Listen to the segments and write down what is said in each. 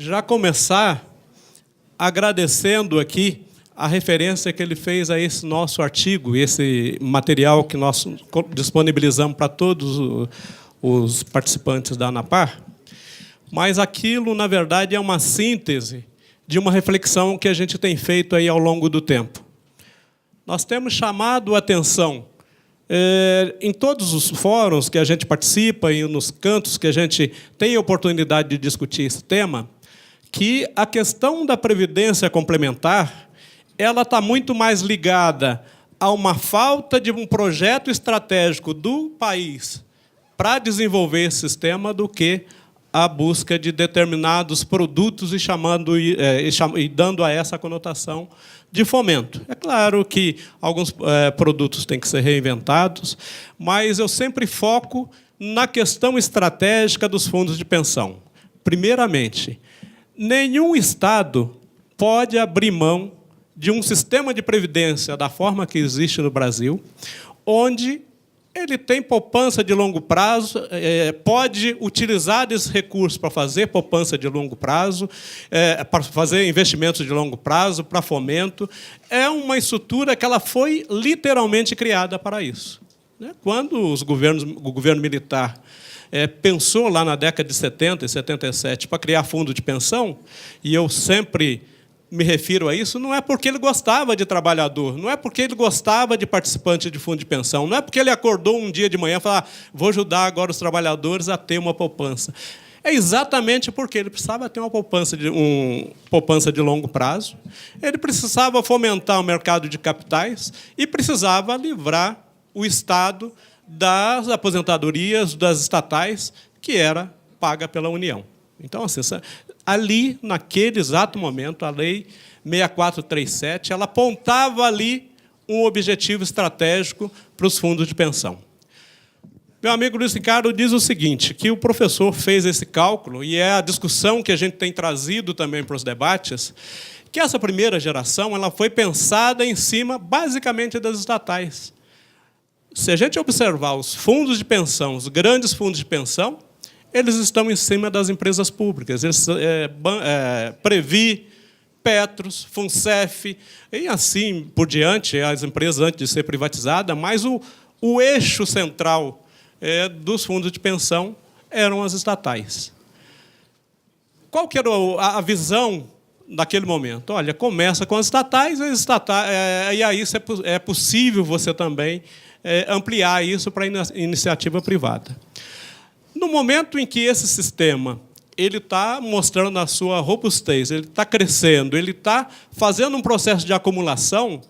já começar agradecendo aqui a referência que ele fez a esse nosso artigo, esse material que nós disponibilizamos para todos os participantes da ANAPAR, mas aquilo, na verdade, é uma síntese de uma reflexão que a gente tem feito aí ao longo do tempo. Nós temos chamado a atenção em todos os fóruns que a gente participa e nos cantos que a gente tem a oportunidade de discutir esse tema, que a questão da previdência complementar ela está muito mais ligada a uma falta de um projeto estratégico do país para desenvolver esse sistema do que a busca de determinados produtos e dando a essa conotação de fomento. É claro que alguns produtos têm que ser reinventados, mas eu sempre foco na questão estratégica dos fundos de pensão. Primeiramente, nenhum Estado pode abrir mão de um sistema de previdência da forma que existe no Brasil, onde ele tem poupança de longo prazo, pode utilizar desses recursos para fazer poupança de longo prazo, para fazer investimentos de longo prazo, para fomento. É uma estrutura que ela foi literalmente criada para isso. Quando o governo militar pensou lá na década de 70 e 77 para criar fundo de pensão, e eu sempre me refiro a isso, não é porque ele gostava de trabalhador, não é porque ele gostava de participante de fundo de pensão, não é porque ele acordou um dia de manhã e falou: vou ajudar agora os trabalhadores a ter uma poupança. É exatamente porque ele precisava ter uma poupança de longo prazo, ele precisava fomentar o mercado de capitais e precisava livrar o Estado das aposentadorias das estatais, que era paga pela União. Então, assim, ali, naquele exato momento, a Lei 6437, ela apontava ali um objetivo estratégico para os fundos de pensão. Meu amigo Luiz Ricardo diz o seguinte, que o professor fez esse cálculo, e é a discussão que a gente tem trazido também para os debates, que essa primeira geração ela foi pensada em cima, basicamente, das estatais. Se a gente observar os fundos de pensão, os grandes fundos de pensão, eles estão em cima das empresas públicas. Previ, Petros, Funcef, e assim por diante, as empresas antes de ser privatizada, mas o eixo central dos fundos de pensão eram as estatais. Qual que era a visão naquele momento? Olha, começa com as estatais, e aí é possível você também ampliar isso para a iniciativa privada. No momento em que esse sistema está mostrando a sua robustez, ele está crescendo, ele está fazendo um processo de acumulação,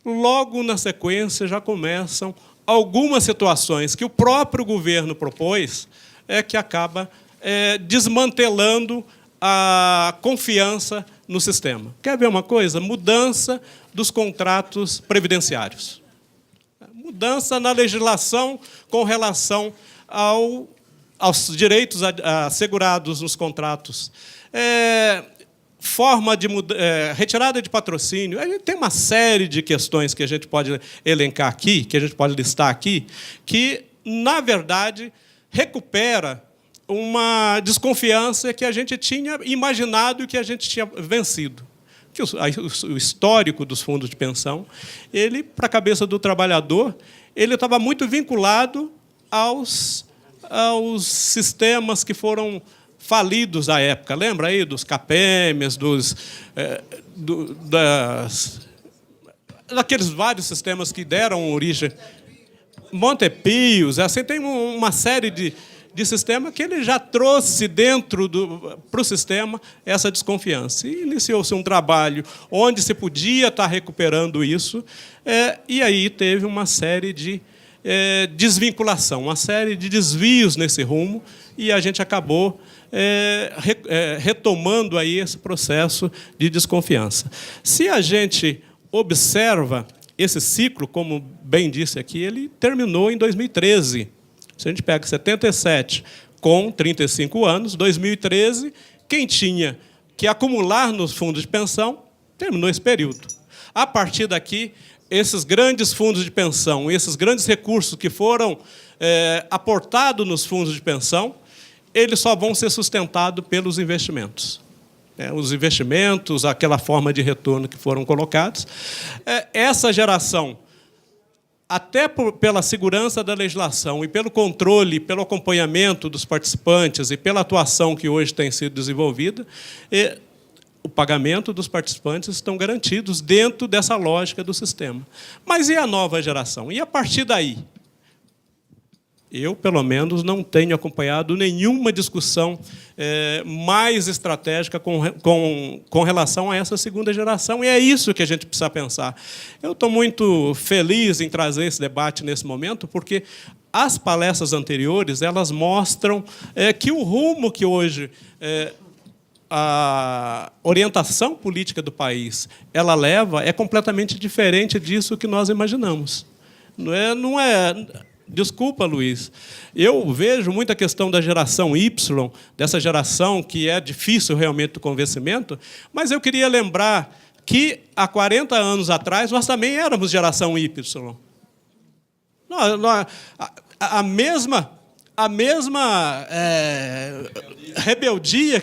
logo na sequência já começam algumas situações que o próprio governo propôs, que acaba desmantelando a confiança no sistema. Quer ver uma coisa? Mudança dos contratos previdenciários. Mudança na legislação com relação aos direitos assegurados nos contratos, forma de retirada de patrocínio. A gente tem uma série de questões que a gente pode elencar aqui, que a gente pode listar aqui, que, na verdade, recupera uma desconfiança que a gente tinha imaginado e que a gente tinha vencido. Que o histórico dos fundos de pensão, para a cabeça do trabalhador, ele estava muito vinculado aos sistemas que foram falidos à época. Lembra aí dos CAPEMES, daqueles vários sistemas que deram origem. Montepios, assim, tem uma série de sistemas que ele já trouxe para o sistema essa desconfiança. E iniciou-se um trabalho onde se podia estar recuperando isso, e aí teve uma série de desvinculação, uma série de desvios nesse rumo, e a gente acabou retomando aí esse processo de desconfiança. Se a gente observa esse ciclo, como bem disse aqui, ele terminou em 2013. Se a gente pega 77 com 35 anos, 2013, quem tinha que acumular nos fundos de pensão terminou esse período. A partir daqui, esses grandes fundos de pensão, esses grandes recursos que foram aportados nos fundos de pensão, eles só vão ser sustentados pelos investimentos. né, os investimentos, aquela forma de retorno que foram colocados. Essa geração, até pela segurança da legislação e pelo controle, pelo acompanhamento dos participantes e pela atuação que hoje tem sido desenvolvida, o pagamento dos participantes estão garantidos dentro dessa lógica do sistema. Mas e a nova geração? E a partir daí? Eu, pelo menos, não tenho acompanhado nenhuma discussão mais estratégica com relação a essa segunda geração, e é isso que a gente precisa pensar. Eu estou muito feliz em trazer esse debate nesse momento, porque as palestras anteriores elas mostram que o rumo que hoje a orientação política do país ela leva é completamente diferente disso que nós imaginamos. Não é. Desculpa, Luiz. Eu vejo muita questão da geração Y, dessa geração que é difícil realmente do convencimento, mas eu queria lembrar que, há 40 anos atrás, nós também éramos geração Y. A mesma rebeldia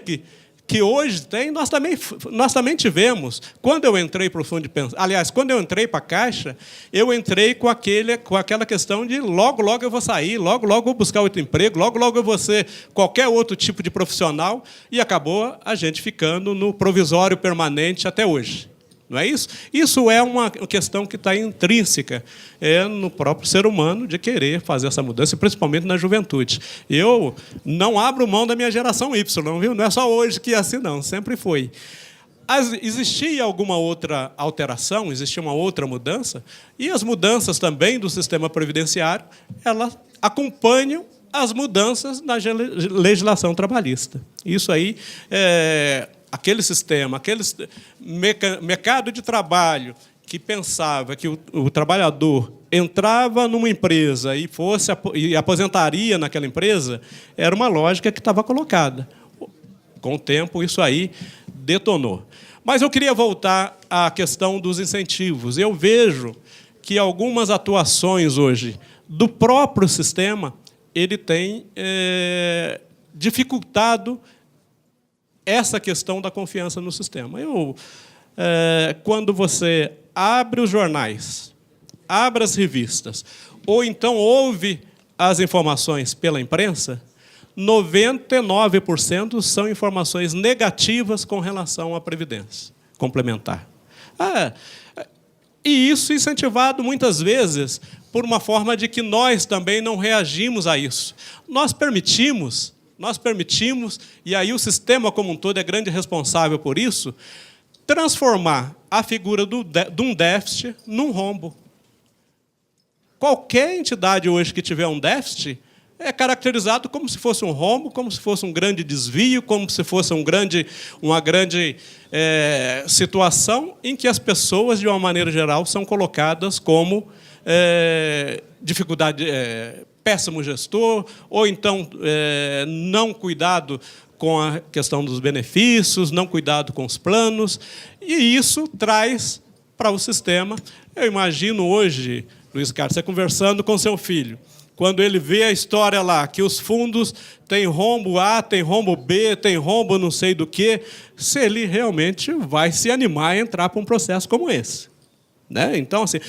que hoje tem, nós também tivemos. Quando eu entrei para o Fundo de Pensão, aliás, quando eu entrei para a Caixa, eu entrei com aquela questão de logo eu vou sair, logo eu vou buscar outro emprego, logo eu vou ser qualquer outro tipo de profissional, e acabou a gente ficando no provisório permanente até hoje. Não é isso? Isso é uma questão que está intrínseca no próprio ser humano de querer fazer essa mudança, principalmente na juventude. Eu não abro mão da minha geração Y, viu? Não é só hoje que é assim, não. Sempre foi. Existia alguma outra alteração, existia uma outra mudança, e as mudanças também do sistema previdenciário, elas acompanham as mudanças na legislação trabalhista. Isso aí aquele sistema, aquele mercado de trabalho que pensava que o trabalhador entrava numa empresa e aposentaria naquela empresa, era uma lógica que estava colocada. Com o tempo, isso aí detonou. Mas eu queria voltar à questão dos incentivos. Eu vejo que algumas atuações hoje do próprio sistema ele tem dificultado essa questão da confiança no sistema. Quando você abre os jornais, abre as revistas, ou então ouve as informações pela imprensa, 99% são informações negativas com relação à Previdência complementar. E isso incentivado, muitas vezes, por uma forma de que nós também não reagimos a isso. Nós permitimos, e aí o sistema como um todo é grande responsável por isso, transformar a figura de um déficit num rombo. Qualquer entidade hoje que tiver um déficit é caracterizado como se fosse um rombo, como se fosse um grande desvio, como se fosse uma grande situação em que as pessoas, de uma maneira geral, são colocadas como dificuldade, péssimo gestor, ou então não cuidado com a questão dos benefícios, não cuidado com os planos, e isso traz para o sistema. Eu imagino hoje, Luiz Carlos, você conversando com seu filho, quando ele vê a história lá, que os fundos têm rombo A, tem rombo B, tem rombo não sei do quê, se ele realmente vai se animar a entrar para um processo como esse. Né? Então, assim,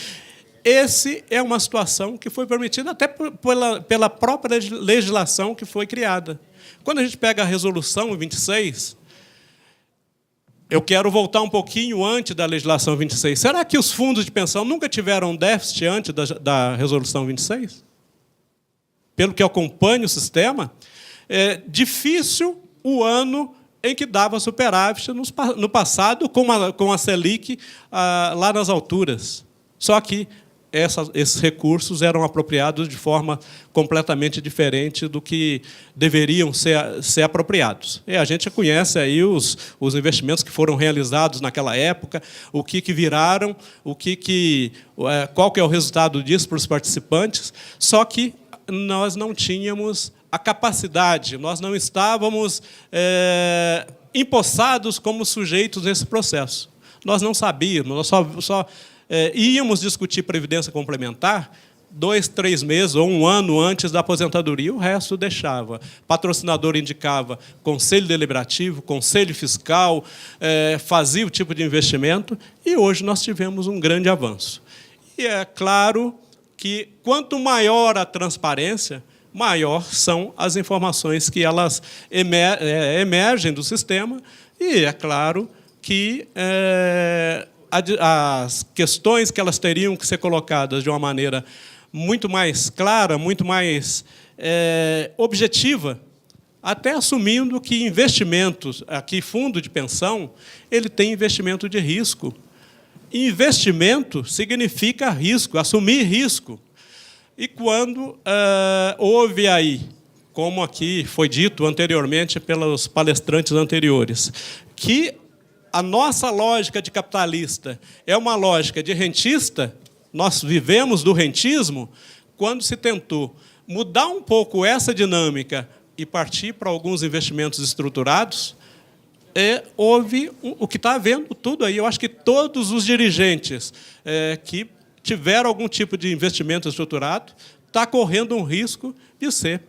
essa é uma situação que foi permitida até pela própria legislação que foi criada. Quando a gente pega a Resolução 26, eu quero voltar um pouquinho antes da Legislação 26. Será que os fundos de pensão nunca tiveram déficit antes da Resolução 26? Pelo que acompanha o sistema, é difícil o ano em que dava superávit no passado, com a Selic lá nas alturas. Só que esses recursos eram apropriados de forma completamente diferente do que deveriam ser apropriados. E a gente conhece aí os investimentos que foram realizados naquela época, o que viraram, qual que é o resultado disso para os participantes, só que nós não tínhamos a capacidade, nós não estávamos empossados como sujeitos nesse processo. Nós não sabíamos, nós só íamos discutir previdência complementar 2, 3 meses ou um ano antes da aposentadoria, o resto deixava. Patrocinador indicava conselho deliberativo, conselho fiscal, fazia o tipo de investimento, e hoje nós tivemos um grande avanço. E é claro que, quanto maior a transparência, maior são as informações que elas emergem do sistema, e é claro que as questões que elas teriam que ser colocadas de uma maneira muito mais clara, muito mais objetiva, até assumindo que investimentos, aqui fundo de pensão, ele tem investimento de risco. Investimento significa risco, assumir risco. E quando houve aí, como aqui foi dito anteriormente pelos palestrantes anteriores, que a nossa lógica de capitalista é uma lógica de rentista, nós vivemos do rentismo, quando se tentou mudar um pouco essa dinâmica e partir para alguns investimentos estruturados, houve o que está havendo tudo aí. Eu acho que todos os dirigentes que tiveram algum tipo de investimento estruturado está correndo um risco de ser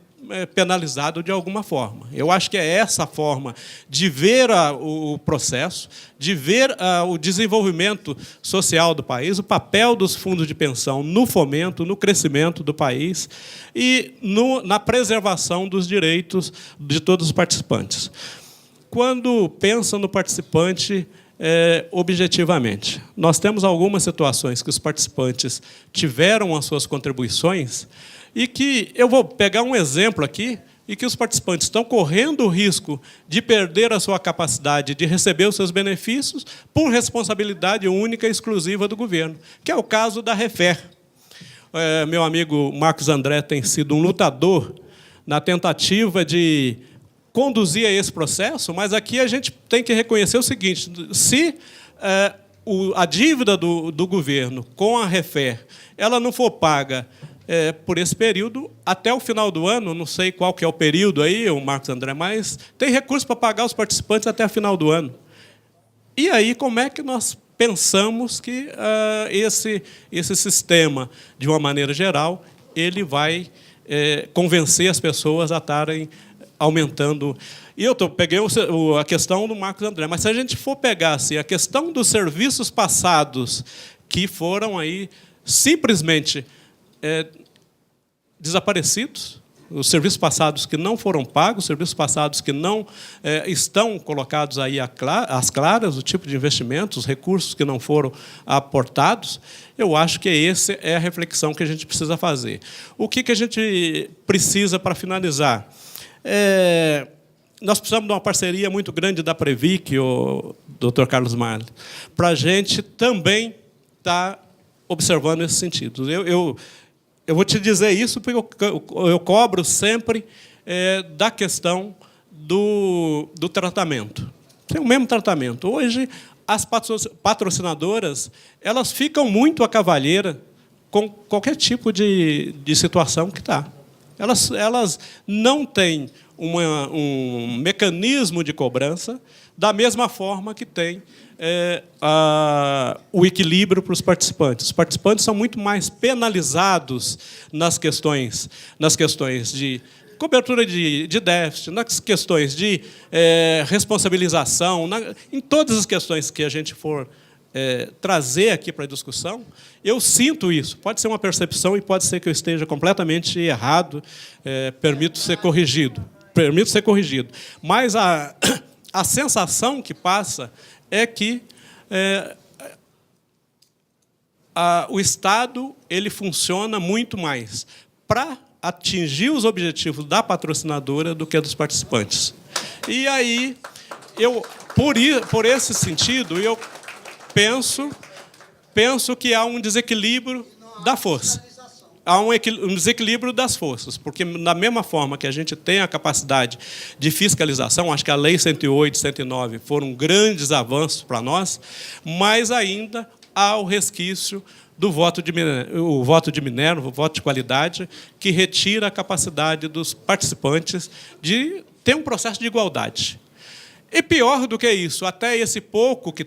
penalizado de alguma forma. Eu acho que é essa forma de ver o processo, de ver o desenvolvimento social do país, o papel dos fundos de pensão no fomento, no crescimento do país e na preservação dos direitos de todos os participantes. Quando pensa no participante objetivamente, nós temos algumas situações que os participantes tiveram as suas contribuições e que eu vou pegar um exemplo aqui e que os participantes estão correndo o risco de perder a sua capacidade de receber os seus benefícios por responsabilidade única e exclusiva do governo, que é o caso da Refer. Meu amigo Marcos André tem sido um lutador na tentativa de conduzir a esse processo, mas aqui a gente tem que reconhecer o seguinte: se a dívida do governo com a Refer ela não for paga por esse período, até o final do ano, não sei qual que é o período aí, o Marcos André, mas tem recurso para pagar os participantes até o final do ano. E aí, como é que nós pensamos que esse sistema, de uma maneira geral, ele vai convencer as pessoas a estarem aumentando? E eu peguei a questão do Marcos André, mas se a gente for pegar assim, a questão dos serviços passados que foram aí simplesmente desaparecidos, os serviços passados que não foram pagos, os serviços passados que não estão colocados aí às claras, o tipo de investimento, os recursos que não foram aportados, eu acho que essa é a reflexão que a gente precisa fazer. O que a gente precisa para finalizar? Nós precisamos de uma parceria muito grande da Previc, o Dr. Carlos Marli, para a gente também estar observando esse sentido. Eu vou te dizer isso porque eu cobro sempre da questão do tratamento. Tem o mesmo tratamento. Hoje, as patrocinadoras elas ficam muito à cavalheira com qualquer tipo de situação que está. Elas não têm um mecanismo de cobrança da mesma forma que tem o equilíbrio para os participantes. Os participantes são muito mais penalizados nas questões de cobertura de déficit, nas questões de responsabilização, em todas as questões que a gente for trazer aqui para a discussão. Eu sinto isso. Pode ser uma percepção e pode ser que eu esteja completamente errado. Permito ser corrigido. Mas a sensação que passa é que o Estado ele funciona muito mais para atingir os objetivos da patrocinadora do que dos participantes. E aí, por esse sentido, eu penso que há um desequilíbrio da força. Há um desequilíbrio das forças, porque, da mesma forma que a gente tem a capacidade de fiscalização, acho que a Lei 108, 109 foram grandes avanços para nós, mas ainda há o resquício do voto de Minerva, o voto de qualidade, que retira a capacidade dos participantes de ter um processo de igualdade. E pior do que isso, até esse pouco que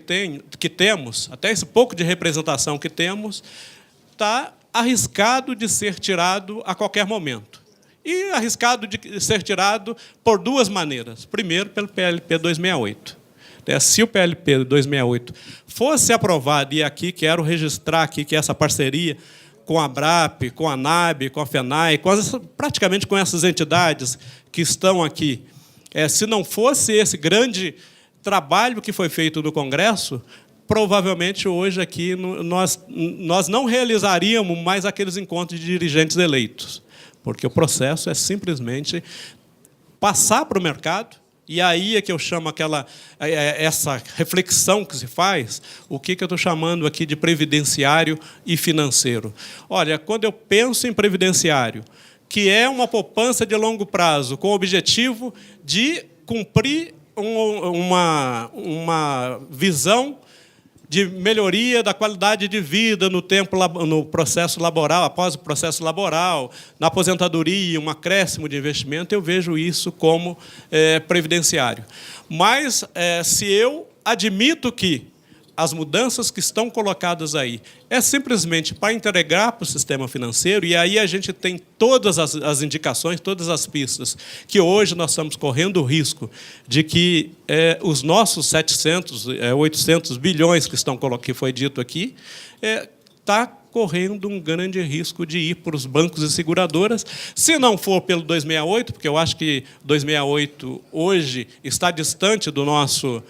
temos, até esse pouco de representação que temos, está arriscado de ser tirado a qualquer momento. E arriscado de ser tirado por duas maneiras. Primeiro, pelo PLP 268. Se o PLP 268 fosse aprovado, e aqui quero registrar aqui que essa parceria com a ABRAP, com a ANAB, com a FENAI, praticamente com essas entidades que estão aqui, se não fosse esse grande trabalho que foi feito no Congresso, provavelmente hoje aqui nós não realizaríamos mais aqueles encontros de dirigentes eleitos, porque o processo é simplesmente passar para o mercado. E aí é que eu chamo essa reflexão que se faz, o que eu estou chamando aqui de previdenciário e financeiro. Olha, quando eu penso em previdenciário, que é uma poupança de longo prazo, com o objetivo de cumprir uma visão de melhoria da qualidade de vida no processo laboral, após o processo laboral, na aposentadoria, um acréscimo de investimento, eu vejo isso como previdenciário. Mas, se eu admito que as mudanças que estão colocadas aí é simplesmente para integrar para o sistema financeiro, e aí a gente tem todas as indicações, todas as pistas, que hoje nós estamos correndo o risco de que os nossos 700, 800 bilhões que foi dito aqui, está correndo um grande risco de ir para os bancos e seguradoras, se não for pelo 268, porque eu acho que 268 hoje está distante do nosso,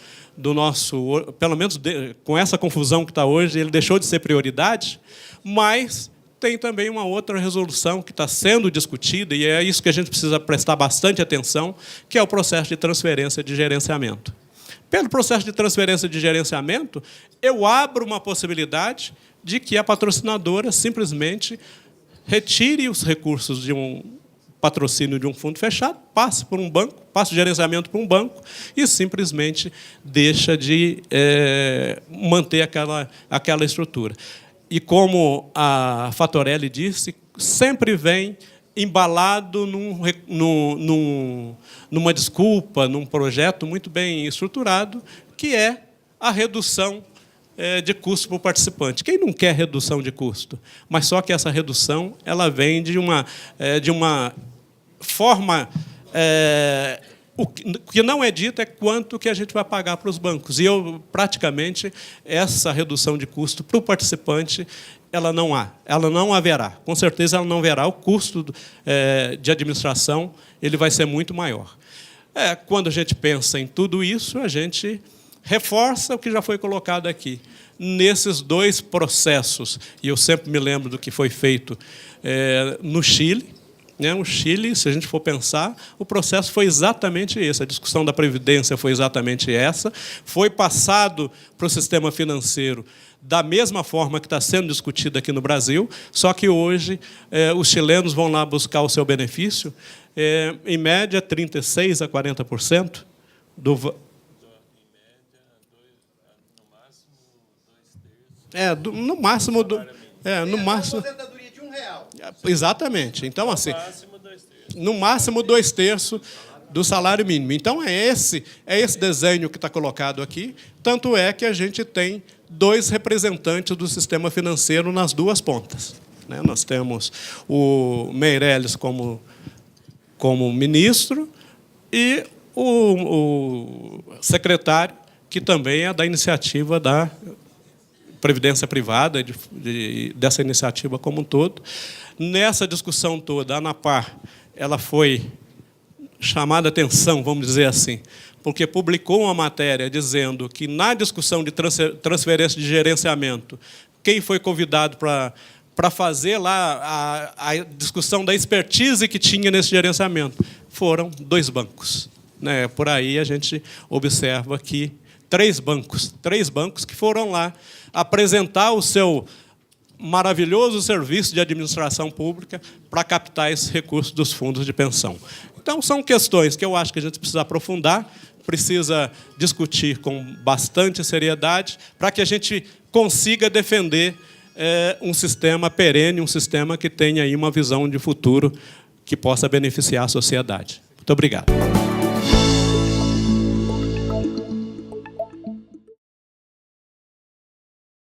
pelo menos com essa confusão que está hoje, ele deixou de ser prioridade, mas tem também uma outra resolução que está sendo discutida, e é isso que a gente precisa prestar bastante atenção, que é o processo de transferência de gerenciamento. Pelo processo de transferência de gerenciamento, eu abro uma possibilidade de que a patrocinadora simplesmente retire os recursos de um patrocínio de um fundo fechado, passe por um banco, passe o gerenciamento para um banco e simplesmente deixa de manter aquela estrutura. E como a Fatorelli disse, sempre vem embalado numa desculpa, num projeto muito bem estruturado, que é a redução de custo para o participante. Quem não quer redução de custo? Mas só que essa redução ela vem de uma forma... o que não é dito é quanto que a gente vai pagar para os bancos. E, praticamente, essa redução de custo para o participante, ela não haverá. Com certeza, ela não haverá. O custo de administração ele vai ser muito maior. Quando a gente pensa em tudo isso, a gente reforça o que já foi colocado aqui. Nesses dois processos, e eu sempre me lembro do que foi feito no Chile. No Chile, se a gente for pensar, o processo foi exatamente esse. A discussão da Previdência foi exatamente essa. Foi passado para o sistema financeiro da mesma forma que está sendo discutido aqui no Brasil, só que hoje os chilenos vão lá buscar o seu benefício, em média, 36% a 40% do... no máximo... no máximo... aposentadoria de R$1. Exatamente. Então, assim, no máximo 2/3 do salário mínimo. Então, é esse desenho que está colocado aqui. Tanto é que a gente tem 2 representantes do sistema financeiro nas duas pontas. Nós temos o Meirelles como ministro e o secretário, que também é da iniciativa da Previdência Privada, dessa iniciativa como um todo. Nessa discussão toda, a ANAPAR ela foi chamada a atenção, vamos dizer assim, porque publicou uma matéria dizendo que, na discussão de transferência de gerenciamento, quem foi convidado para fazer lá a discussão da expertise que tinha nesse gerenciamento foram 2 bancos. Por aí a gente observa que 3 bancos que foram lá apresentar o seu maravilhoso serviço de administração pública para captar esses recursos dos fundos de pensão. Então, são questões que eu acho que a gente precisa aprofundar, precisa discutir com bastante seriedade, para que a gente consiga defender um sistema perene, um sistema que tenha aí uma visão de futuro que possa beneficiar a sociedade. Muito obrigado.